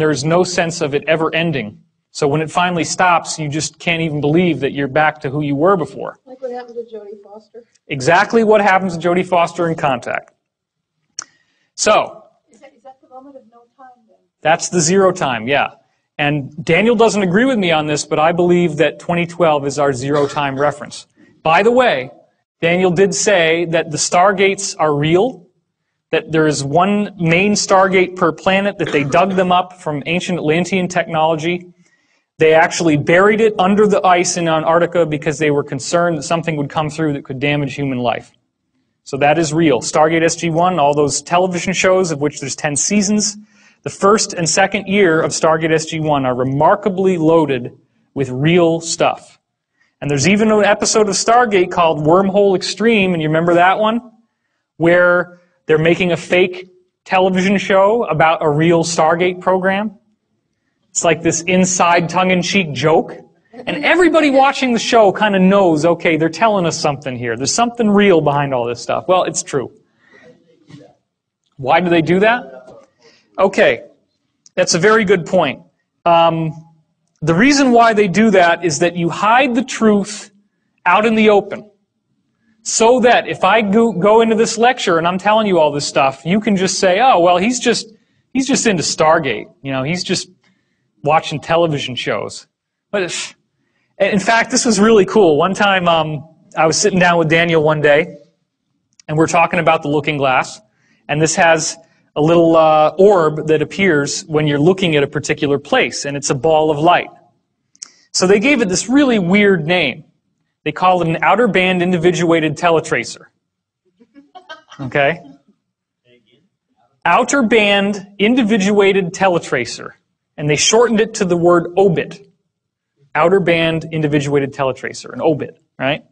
There's no sense of it ever ending. So when it finally stops, you just can't even believe that you're back to who you were before. Like what happened to Jodie Foster? Exactly what happens to Jodie Foster in Contact. So, Is that the moment of no time then? That's the zero time, yeah. And Daniel doesn't agree with me on this, but I believe that 2012 is our zero time reference. By the way, Daniel did say that the stargates are real, that there is one main stargate per planet, that they dug them up from ancient Atlantean technology. They actually buried it under the ice in Antarctica because they were concerned that something would come through that could damage human life. So that is real. Stargate SG-1, all those television shows, of which there's 10 seasons, the first and second year of Stargate SG-1 are remarkably loaded with real stuff. And there's even an episode of Stargate called Wormhole Extreme, and you remember that one? Where they're making a fake television show about a real Stargate program. It's like this inside tongue-in-cheek joke. And everybody watching the show kind of knows, okay, they're telling us something here. There's something real behind all this stuff. Well, it's true. Why do they do that? Okay, that's a very good point. The reason why they do that is that you hide the truth out in the open. So that if I go into this lecture and I'm telling you all this stuff, you can just say, oh, well, he's just into Stargate. You know, he's just watching television shows. But in fact, this was really cool. One time, I was sitting down with Daniel one day, and we're talking about the looking glass. And this has a little orb that appears when you're looking at a particular place, and it's a ball of light. So they gave it this really weird name. They call it an outer band individuated teletracer. Okay? Outer band individuated teletracer. And they shortened it to the word obit. Outer band individuated teletracer, an obit, right?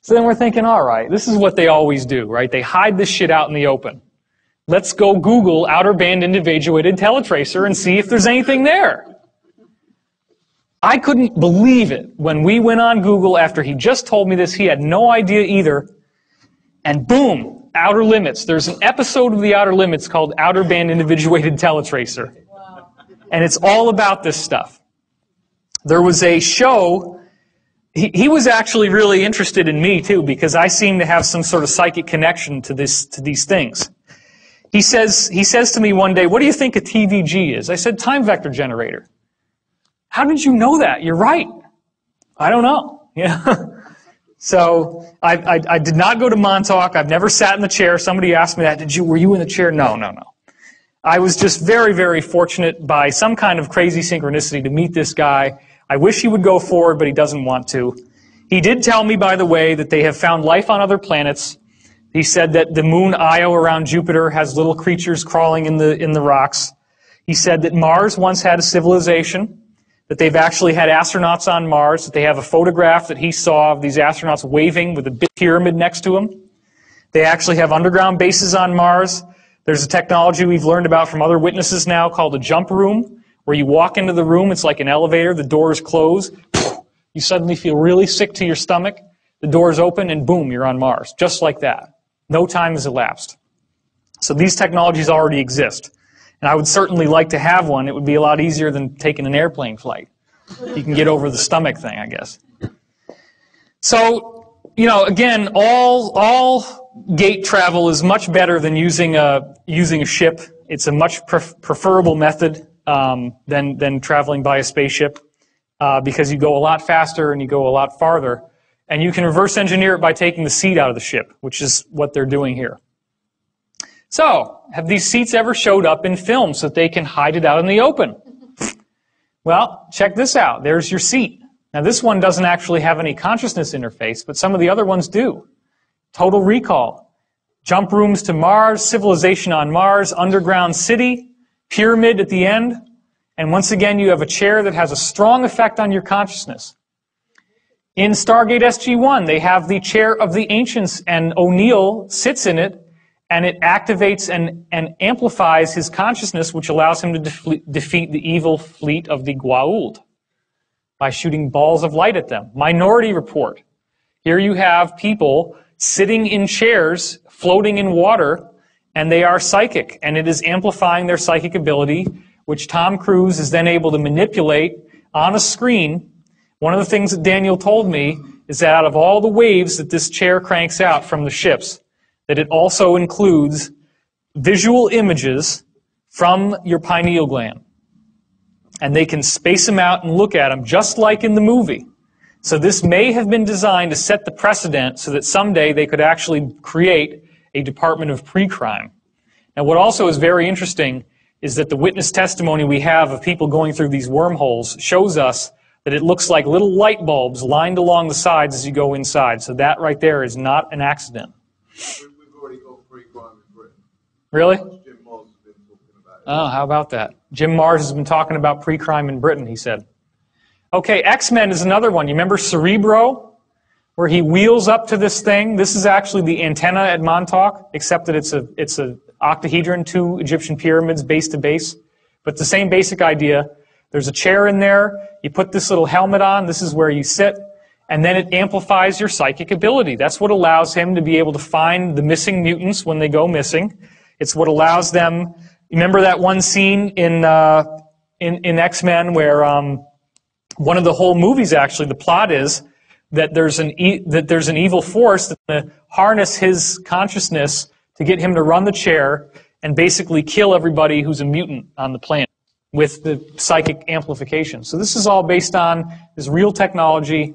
So then we're thinking, all right, this is what they always do, right? They hide this shit out in the open. Let's go Google outer band individuated teletracer and see if there's anything there. I couldn't believe it when we went on Google after he just told me this. He had no idea either. And boom, Outer Limits. There's an episode of the Outer Limits called Outer Band Individuated Teletracer. Wow. And it's all about this stuff. There was a show. He was actually really interested in me too, because I seem to have some sort of psychic connection to these things. He says to me one day, "What do you think a TVG is?" I said, "Time vector generator." "How did you know that?" "You're right." "I don't know." Yeah. So I did not go to Montauk. I've never sat in the chair. Somebody asked me that. Were you in the chair? No. I was just very, very fortunate by some kind of crazy synchronicity to meet this guy. I wish he would go forward, but he doesn't want to. He did tell me, by the way, that they have found life on other planets. He said that the moon Io around Jupiter has little creatures crawling in the rocks. He said that Mars once had a civilization, that they've actually had astronauts on Mars, that they have a photograph that he saw of these astronauts waving with a big pyramid next to them. They actually have underground bases on Mars. There's a technology we've learned about from other witnesses now called a jump room, where you walk into the room, it's like an elevator, the doors close, you suddenly feel really sick to your stomach, the doors open, and boom, you're on Mars. Just like that. No time has elapsed. So these technologies already exist. And I would certainly like to have one. It would be a lot easier than taking an airplane flight. You can get over the stomach thing, I guess. So, again, all gate travel is much better than using a ship. It's a much preferable method than traveling by a spaceship because you go a lot faster and you go a lot farther. And you can reverse engineer it by taking the seat out of the ship, which is what they're doing here. So, have these seats ever showed up in film so that they can hide it out in the open? Well, check this out. There's your seat. Now, this one doesn't actually have any consciousness interface, but some of the other ones do. Total Recall, jump rooms to Mars, civilization on Mars, underground city, pyramid at the end, and once again, you have a chair that has a strong effect on your consciousness. In Stargate SG-1, they have the chair of the ancients, and O'Neill sits in it, and it activates and amplifies his consciousness, which allows him to defeat the evil fleet of the Goa'uld by shooting balls of light at them. Minority Report. Here you have people sitting in chairs, floating in water, and they are psychic, and it is amplifying their psychic ability, which Tom Cruise is then able to manipulate on a screen. One of the things that Daniel told me is that out of all the waves that this chair cranks out from the ships, that it also includes visual images from your pineal gland. And they can space them out and look at them just like in the movie. So this may have been designed to set the precedent so that someday they could actually create a department of pre-crime. Now what also is very interesting is that the witness testimony we have of people going through these wormholes shows us that it looks like little light bulbs lined along the sides as you go inside. So that right there is not an accident. We've already got pre-crime in Britain. Really? Jim Moss has been talking about it. Oh, how about that? Jim Mars has been talking about pre-crime in Britain, he said. Okay, X-Men is another one. You remember Cerebro, where he wheels up to this thing? This is actually the antenna at Montauk, except that it's a octahedron, 2 Egyptian pyramids base to base. But the same basic idea. There's a chair in there. You put this little helmet on. This is where you sit. And then it amplifies your psychic ability. That's what allows him to be able to find the missing mutants when they go missing. It's what allows them... Remember that one scene in X-Men where one of the whole movies, actually, the plot is that there's an evil force that's going to harness his consciousness to get him to run the chair and basically kill everybody who's a mutant on the planet with the psychic amplification. So this is all based on this real technology.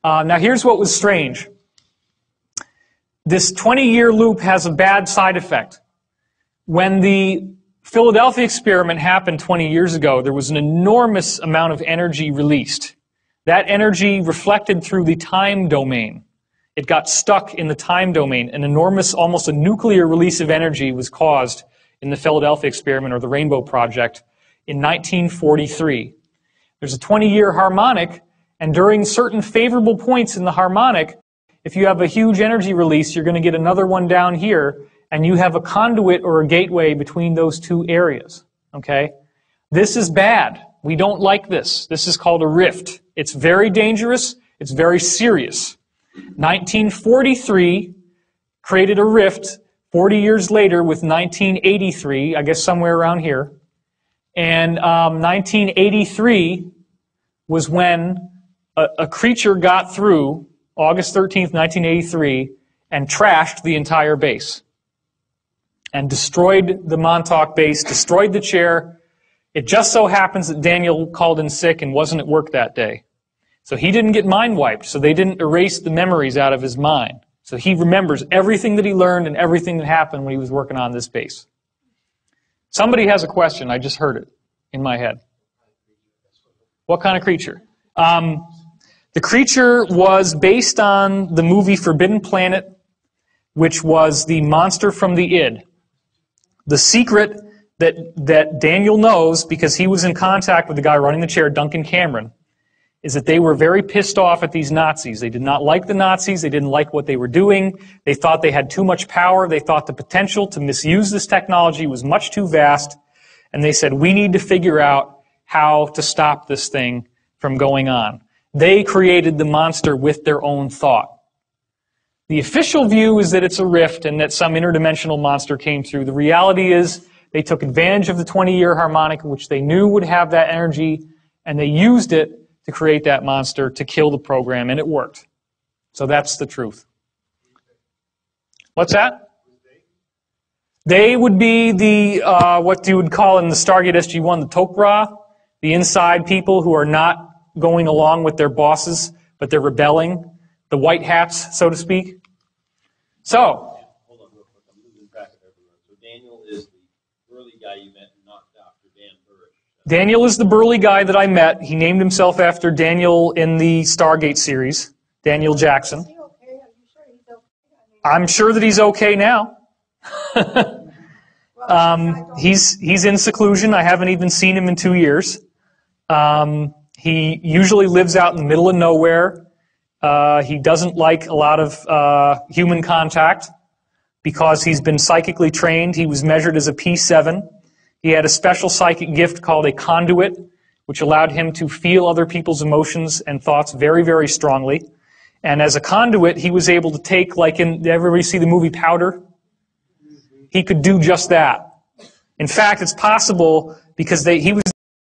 Now here's what was strange. This 20-year loop has a bad side effect. When the Philadelphia experiment happened 20 years ago, there was an enormous amount of energy released. That energy reflected through the time domain. It got stuck in the time domain. An enormous, almost a nuclear release of energy was caused in the Philadelphia experiment, or the Rainbow Project, in 1943. There's a 20-year harmonic, and during certain favorable points in the harmonic, if you have a huge energy release, you're going to get another one down here, and you have a conduit or a gateway between those two areas. Okay? This is bad. We don't like this. This is called a rift. It's very dangerous. It's very serious. 1943 created a rift 40 years later with 1983, I guess somewhere around here. And 1983 was when a creature got through, August 13th, 1983, and trashed the entire base. And destroyed the Montauk base, destroyed the chair. It just so happens that Daniel called in sick and wasn't at work that day. So he didn't get mind wiped, so they didn't erase the memories out of his mind. So he remembers everything that he learned and everything that happened when he was working on this base. Somebody has a question. I just heard it in my head. What kind of creature? The creature was based on the movie Forbidden Planet, which was the monster from the id. The secret that Daniel knows, because he was in contact with the guy running the chair, Duncan Cameron, is that they were very pissed off at these Nazis. They did not like the Nazis. They didn't like what they were doing. They thought they had too much power. They thought the potential to misuse this technology was much too vast. And they said, we need to figure out how to stop this thing from going on. They created the monster with their own thought. The official view is that it's a rift and that some interdimensional monster came through. The reality is they took advantage of the 20-year harmonic, which they knew would have that energy, and they used it to create that monster to kill the program, and it worked. So that's the truth. What's that? They would be the, what you would call in the Stargate SG-1, the Tok'ra, the inside people who are not going along with their bosses, but they're rebelling. The white hats, so to speak. So, hold on real quick. I'm losing track of everyone. So Daniel is the burly guy you met, not Dr. Dan Burrish. Daniel is the burly guy that I met. He named himself after Daniel in the Stargate series, Daniel Jackson. Is he okay? Are you sure he's okay? I'm sure that he's okay now. Well, He's in seclusion. I haven't even seen him in 2 years. He usually lives out in the middle of nowhere. He doesn't like a lot of human contact because he's been psychically trained. He was measured as a P7. He had a special psychic gift called a conduit, which allowed him to feel other people's emotions and thoughts very, very strongly. And as a conduit, he was able to take, like did everybody see the movie Powder? He could do just that. In fact, it's possible because he was